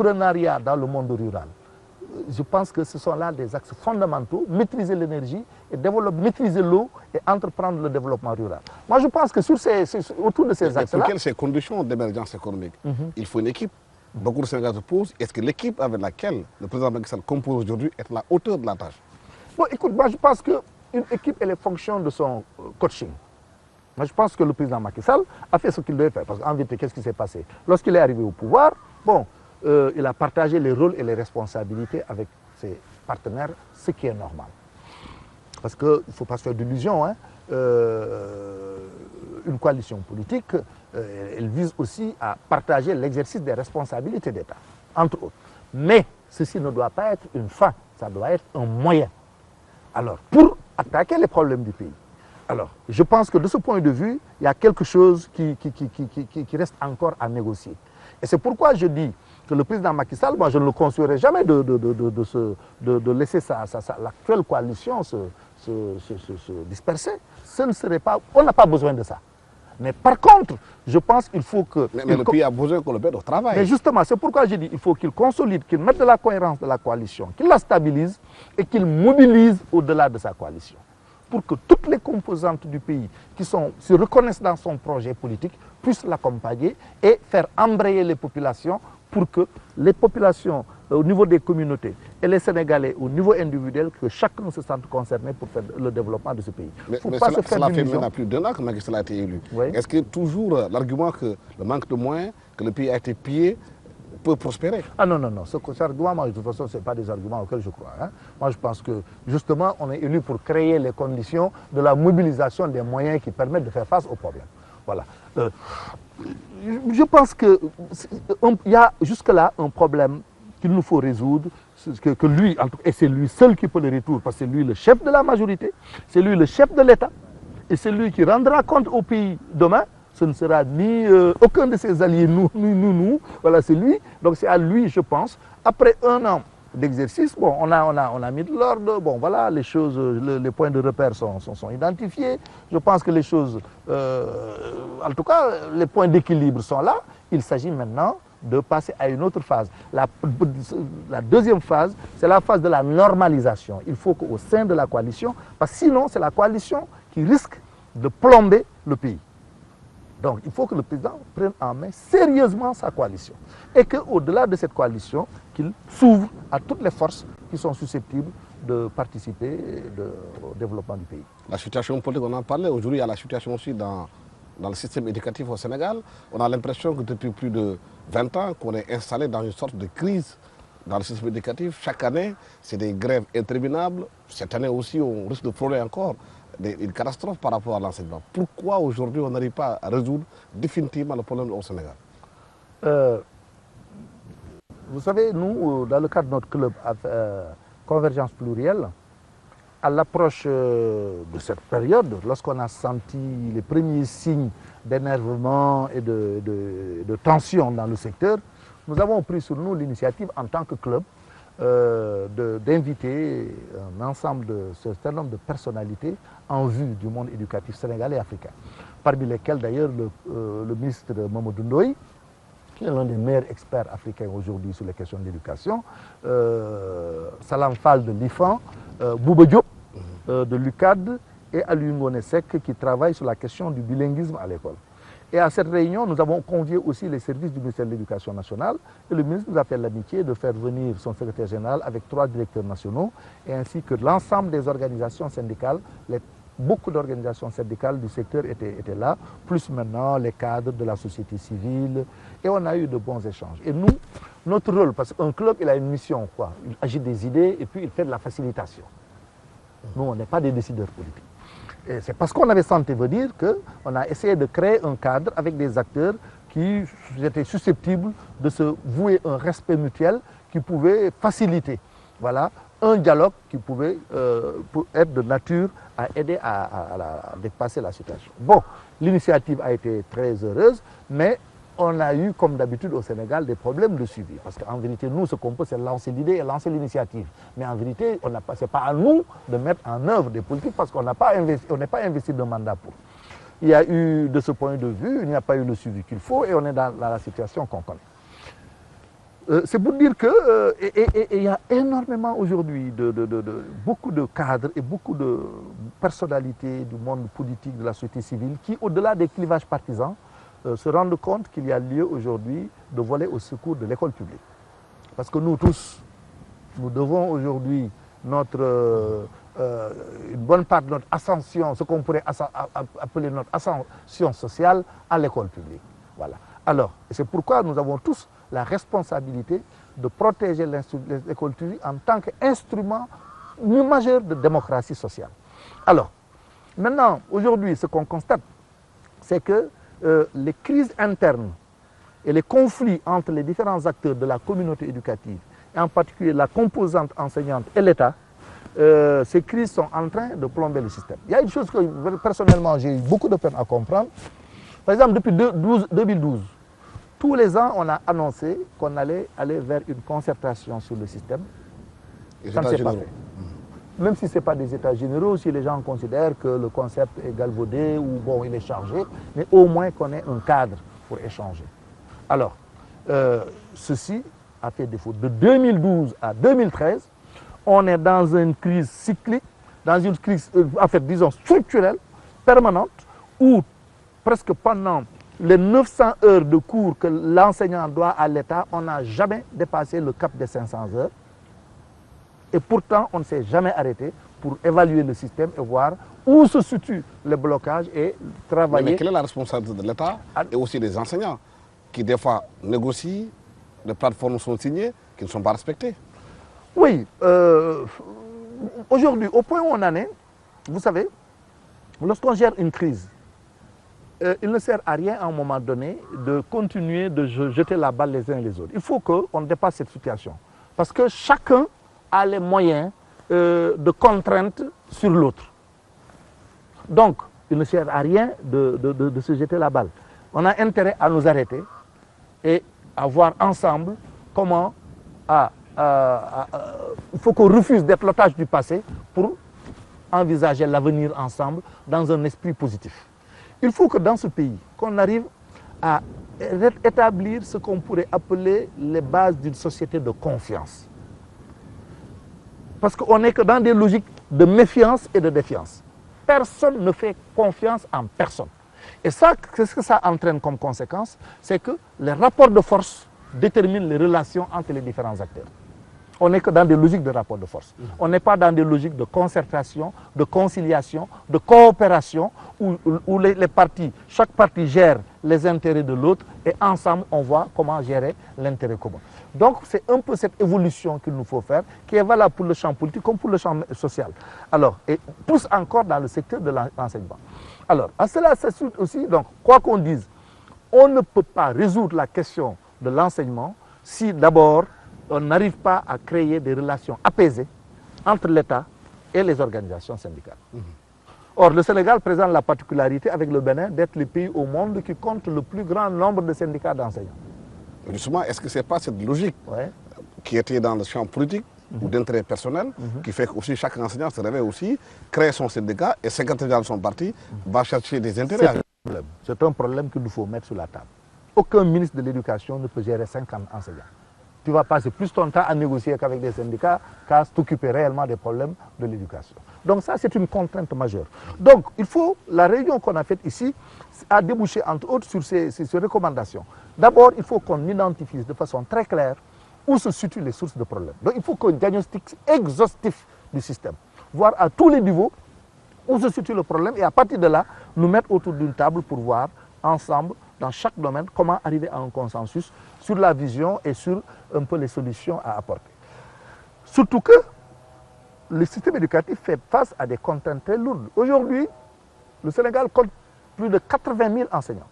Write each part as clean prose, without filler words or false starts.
l'entrepreneuriat dans le monde rural. Je pense que ce sont là des axes fondamentaux, maîtriser l'énergie, et maîtriser l'eau et entreprendre le développement rural. Moi, je pense que autour de ces axes-là... Pour quelles ces conditions d'émergence économique, il faut une équipe. Beaucoup de Sénégalais se posent, est-ce que l'équipe avec laquelle le président Macky Sall compose aujourd'hui est à la hauteur de la tâche? Bon, écoute, moi, je pense qu'une équipe, elle est fonction de son coaching. Moi, je pense que le président Macky Sall a fait ce qu'il devait faire. Parce qu'en vérité, qu'est-ce qui s'est passé? Lorsqu'il est arrivé au pouvoir, bon... il a partagé les rôles et les responsabilités avec ses partenaires, ce qui est normal. Parce qu'il ne faut pas se faire d'illusions. Hein. Une coalition politique, elle vise aussi à partager l'exercice des responsabilités d'État, entre autres. Mais ceci ne doit pas être une fin, ça doit être un moyen. Alors, pour attaquer les problèmes du pays. Alors, je pense que de ce point de vue, il y a quelque chose qui reste encore à négocier. Et c'est pourquoi je dis que le président Macky Sall, moi je ne le conseillerais jamais de laisser l'actuelle coalition se disperser. Ce ne serait pas, on n'a pas besoin de ça. Mais par contre, je pense qu'il faut que... Mais le pays a besoin qu'on le mette au travail. Mais justement, c'est pourquoi je dis qu'il faut qu'il consolide, qu'il mette de la cohérence de la coalition, qu'il la stabilise et qu'il mobilise au-delà de sa coalition. Pour que toutes les composantes du pays qui se reconnaissent dans son projet politique puissent l'accompagner et faire embrayer les populations pour que les populations au niveau des communautés et les Sénégalais au niveau individuel, que chacun se sente concerné pour faire le développement de ce pays. Mais cela fait maintenant plus d'un an que Macky Sall a été élu. Oui. Est-ce que toujours l'argument que le manque de moyens, que le pays a été pillé, peut prospérer? Ah non, non, non. Cet argument, de toute façon, ce n'est pas des arguments auxquels je crois. Hein. Moi, je pense que, justement, on est élu pour créer les conditions de la mobilisation des moyens qui permettent de faire face aux problèmes. Voilà. Je pense qu'il y a jusque-là un problème qu'il nous faut résoudre, que lui, et c'est lui seul qui peut le résoudre, parce que c'est lui le chef de la majorité, c'est lui le chef de l'État, et c'est lui qui rendra compte au pays demain. Ce ne sera ni aucun de ses alliés, nous, voilà, c'est lui. Donc c'est à lui, je pense. Après un an d'exercice, bon, on a mis de l'ordre, bon, voilà, les choses, les points de repère sont identifiés. Je pense que les choses, en tout cas, les points d'équilibre sont là. Il s'agit maintenant de passer à une autre phase. La deuxième phase, c'est la phase de la normalisation. Il faut qu'au sein de la coalition, parce que sinon, c'est la coalition qui risque de plomber le pays. Donc, il faut que le président prenne en main sérieusement sa coalition. Et qu'au-delà de cette coalition, qu'il s'ouvre à toutes les forces qui sont susceptibles de participer au développement du pays. La situation politique, on en parlait. Aujourd'hui, il y a la situation aussi dans le système éducatif au Sénégal. On a l'impression que depuis plus de 20 ans, qu'on est installé dans une sorte de crise dans le système éducatif. Chaque année, c'est des grèves interminables. Cette année aussi, on risque de frôler encore une catastrophe par rapport à l'enseignement. Pourquoi aujourd'hui on n'arrive pas à résoudre définitivement le problème au Sénégal? Vous savez, nous, dans le cadre de notre club Convergence Plurielle, à l'approche de cette période, lorsqu'on a senti les premiers signes d'énervement et de tension dans le secteur, nous avons pris sur nous l'initiative en tant que club d'inviter un ensemble de certain nombre de personnalités en vue du monde éducatif sénégalais et africain. Parmi lesquels d'ailleurs le ministre Mamadou Ndoye, qui est l'un des meilleurs experts africains aujourd'hui sur les questions de l'éducation, Salam Fall de l'IFAN, Bouba Diop de l'UCAD et Aliou Ngoné Seck qui travaille sur la question du bilinguisme à l'école. Et à cette réunion, nous avons convié aussi les services du ministère de l'Éducation nationale et le ministre nous a fait l'amitié de faire venir son secrétaire général avec 3 directeurs nationaux et ainsi que l'ensemble des organisations syndicales. Beaucoup d'organisations syndicales du secteur étaient là, plus maintenant les cadres de la société civile et on a eu de bons échanges. Et nous, notre rôle, parce qu'un club, il a une mission, quoi. Il agite des idées et puis il fait de la facilitation. Nous, on n'est pas des décideurs politiques. C'est parce qu'on avait senti venir qu'on a essayé de créer un cadre avec des acteurs qui étaient susceptibles de se vouer un respect mutuel qui pouvait faciliter un dialogue qui pouvait être de nature à aider à dépasser la situation. Bon, l'initiative a été très heureuse, mais on a eu, comme d'habitude au Sénégal, des problèmes de suivi. Parce qu'en vérité, nous, ce qu'on peut, c'est lancer l'idée et lancer l'initiative. Mais en vérité, ce n'est pas à nous de mettre en œuvre des politiques parce qu'on n'est pas investi de mandat pour. Il y a eu, de ce point de vue, il n'y a pas eu le suivi qu'il faut et on est dans la situation qu'on connaît. c'est pour dire que il y a énormément aujourd'hui beaucoup de cadres et beaucoup de personnalités du monde politique, de la société civile, qui, au-delà des clivages partisans, se rendent compte qu'il y a lieu aujourd'hui de voler au secours de l'école publique. Parce que nous tous, nous devons aujourd'hui une bonne part de notre ascension, ce qu'on pourrait appeler notre ascension sociale, à l'école publique. Voilà. Alors, c'est pourquoi nous avons tous la responsabilité de protéger l'école publique en tant qu'instrument majeur de démocratie sociale. Alors, maintenant, aujourd'hui, ce qu'on constate, c'est que les crises internes et les conflits entre les différents acteurs de la communauté éducative, et en particulier la composante enseignante et l'État, ces crises sont en train de plomber le système. Il y a une chose que personnellement j'ai eu beaucoup de peine à comprendre. Par exemple, depuis 2012, tous les ans, on a annoncé qu'on allait aller vers une concertation sur le système. Ça ne s'est pas fait. Même si ce n'est pas des états généraux, si les gens considèrent que le concept est galvaudé ou bon, il est chargé, mais au moins qu'on ait un cadre pour échanger. Alors, ceci a fait défaut. De 2012 à 2013, on est dans une crise cyclique, dans une crise, en fait, disons, structurelle, permanente, où presque pendant les 900 heures de cours que l'enseignant doit à l'État, on n'a jamais dépassé le cap des 500 heures. Et pourtant, on ne s'est jamais arrêté pour évaluer le système et voir où se situe le blocage et travailler. Mais quelle est la responsabilité de l'État et aussi des enseignants qui, des fois, négocient, des plateformes sont signées, qui ne sont pas respectées? Oui. Aujourd'hui, au point où on en est, vous savez, lorsqu'on gère une crise, il ne sert à rien à un moment donné de continuer de jeter la balle les uns et les autres. Il faut qu'on dépasse cette situation. Parce que chacun a les moyens de contrainte sur l'autre. Donc, il ne sert à rien de se jeter la balle. On a intérêt à nous arrêter et à voir ensemble comment il faut qu'on refuse d'être l'otage du passé pour envisager l'avenir ensemble dans un esprit positif. Il faut que dans ce pays, qu'on arrive à établir ce qu'on pourrait appeler les bases d'une société de confiance. Parce qu'on n'est que dans des logiques de méfiance et de défiance. Personne ne fait confiance en personne. Et ça, qu'est-ce que ça entraîne comme conséquence? C'est que les rapports de force déterminent les relations entre les différents acteurs. On n'est que dans des logiques de rapport de force. On n'est pas dans des logiques de concertation, de conciliation, de coopération, où les parties, chaque partie gère les intérêts de l'autre et ensemble, on voit comment gérer l'intérêt commun. Donc, c'est un peu cette évolution qu'il nous faut faire, qui est valable pour le champ politique comme pour le champ social. Alors, et plus encore dans le secteur de l'enseignement. Alors, à cela s'ajoute aussi, donc, quoi qu'on dise, on ne peut pas résoudre la question de l'enseignement si d'abord, on n'arrive pas à créer des relations apaisées entre l'État et les organisations syndicales. Or, le Sénégal présente la particularité avec le Bénin d'être le pays au monde qui compte le plus grand nombre de syndicats d'enseignants. Justement, est-ce que ce n'est pas cette logique qui était dans le champ politique ou d'intérêt personnel qui fait que chaque enseignant se réveille aussi, crée son syndicat et secrétaire de son parti va chercher des intérêts? C'est un problème qu'il nous faut mettre sur la table. Aucun ministre de l'Éducation ne peut gérer 50 enseignants. Tu vas passer plus ton temps à négocier qu'avec des syndicats qu'à t'occuper réellement des problèmes de l'éducation. Donc ça, c'est une contrainte majeure. Donc, la réunion qu'on a faite ici a débouché entre autres sur ces recommandations. D'abord, il faut qu'on identifie de façon très claire où se situent les sources de problèmes. Donc, il faut qu'on diagnostic exhaustif du système, voir à tous les niveaux où se situe le problème et à partir de là, nous mettre autour d'une table pour voir ensemble, dans chaque domaine, comment arriver à un consensus sur la vision et sur un peu les solutions à apporter. Surtout que le système éducatif fait face à des contraintes très lourdes. Aujourd'hui, le Sénégal compte plus de 80 000 enseignants.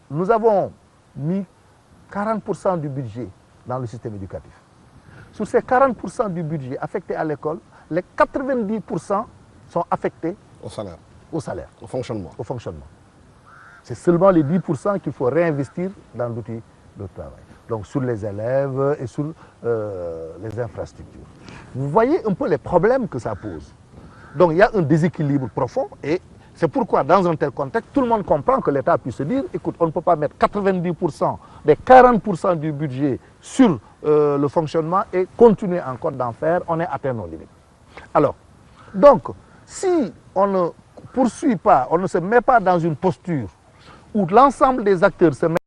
Nous avons mis 40% du budget dans le système éducatif. Sur ces 40% du budget affecté à l'école, les 90% sont affectés au salaire. Au salaire. Au fonctionnement. Au fonctionnement. C'est seulement les 10% qu'il faut réinvestir dans l'outil de travail. Donc sur les élèves et sur les infrastructures. Vous voyez un peu les problèmes que ça pose. Donc il y a un déséquilibre profond et C'est pourquoi, dans un tel contexte, tout le monde comprend que l'État puisse se dire, écoute, on ne peut pas mettre 90% des 40% du budget sur le fonctionnement et continuer encore d'en faire, on est atteint nos limites. Alors, donc, si on ne poursuit pas, on ne se met pas dans une posture où l'ensemble des acteurs se mettent